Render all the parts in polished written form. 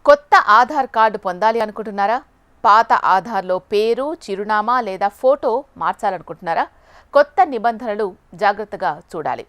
కొత్త ఆధార్ కార్డు పొందాలి అనుకుంటున్నారా? పాత ఆధార్లో పేరు, చిరునామా లేదా ఫోటో మార్చాలనుకుంటున్నారా? కొత్త నిబంధనలు జాగ్రత్తగా చూడాలి.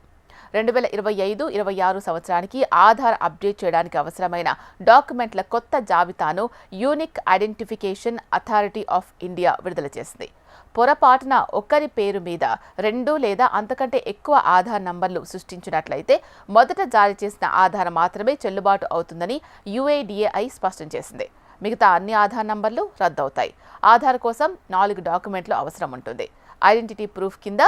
2025-26 సంవత్సరానికి ఆధార్ అప్డేట్ చేయడానికి అవసరమైన డాక్యుమెంట్ల కొత్త జాబితాను unique identification authority of India విడుదల చేసింది. పొరపాటున ఒకరి పేరు మీద 2 లేదా అంతకంటే ఎక్కువ ఆధార్ నంబర్లు సృష్టించినట్లయితే మొదట జారీ చేసిన ఆధార్ మాత్రమే చెల్లుబాటు అవుతుందని UIDAI స్పష్టం చేసింది. మిగతా అన్ని ఆధార్ నంబర్లు రద్దవుతాయి. ఆధార్ కోసం 4 డాక్యుమెంట్లు అవసరం ఉంటుంది. ఐడెంటిటీ ప్రూఫ్ కింద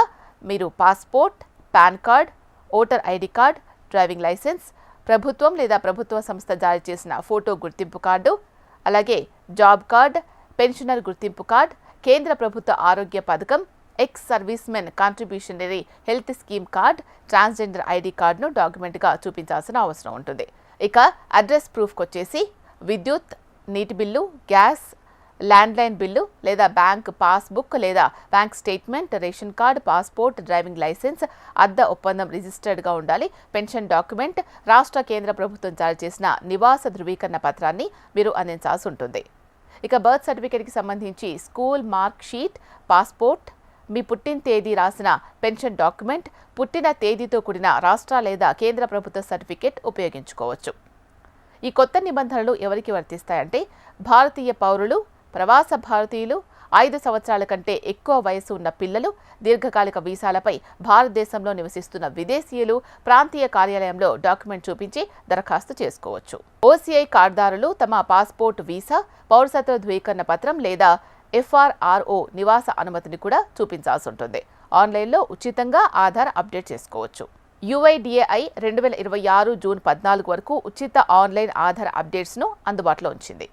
మీరు passport, PAN card, voter ID card, driving licence, ప్రభుత్వం లేదా ప్రభుత్వ సంస్థ జారీ చేసిన ఫోటో గుర్తింపు కార్డు, అలాగే జాబ్ కార్డ్, పెన్షనర్ గుర్తింపు కార్డ్, కేంద్ర ప్రభుత్వ ఆరోగ్య పథకం, ex servicemen contributory health scheme card, transgender ID కార్డును డాక్యుమెంట్గా చూపించాల్సిన అవసరం ఉంటుంది. ఇక అడ్రస్ ప్రూఫ్కి వచ్చేసి విద్యుత్, నీటి బిల్లు, గ్యాస్, ల్యాండ్లైన్ బిల్లు లేదా బ్యాంక్ పాస్బుక్ లేదా bank statement, ration card, passport, driving licence, అద్దె ఒప్పందం రిజిస్టర్డ్గా ఉండాలి. పెన్షన్ డాక్యుమెంట్, రాష్ట్ర కేంద్ర ప్రభుత్వం జారీ చేసిన నివాస ధృవీకరణ పత్రాన్ని మీరు అందించాల్సి ఉంటుంది. ఇక బర్త్ సర్టిఫికేట్కి సంబంధించి స్కూల్ మార్క్ షీట్, పాస్పోర్ట్, మీ పుట్టిన తేదీ రాసిన పెన్షన్ డాక్యుమెంట్, పుట్టిన తేదీతో కూడిన రాష్ట్ర లేదా కేంద్ర ప్రభుత్వ సర్టిఫికేట్ ఉపయోగించుకోవచ్చు. ఈ కొత్త నిబంధనలు ఎవరికి వర్తిస్తాయంటే భారతీయ పౌరులు, ప్రవాస భారతీయులు, 5 సంవత్సరాల కంటే ఎక్కువ వయసు ఉన్న పిల్లలు, దీర్ఘకాలిక వీసాలపై భారతదేశంలో నివసిస్తున్న విదేశీయులు ప్రాంతీయ కార్యాలయంలో డాక్యుమెంట్ చూపించి దరఖాస్తు చేసుకోవచ్చు. OCI కార్డుదారులు తమ పాస్పోర్ట్, వీసా, పౌరసత్వ ధృవీకరణ పత్రం లేదా FRRO నివాస అనుమతిని కూడా చూపించాల్సి ఉంటుంది. ఆన్లైన్లో ఉచితంగా ఆధార్ అప్డేట్ చేసుకోవచ్చు. UIDAI 2026 జూన్ 14 వరకు ఉచిత ఆన్లైన్ ఆధార్ అప్డేట్స్ను అందుబాటులో ఉంచింది.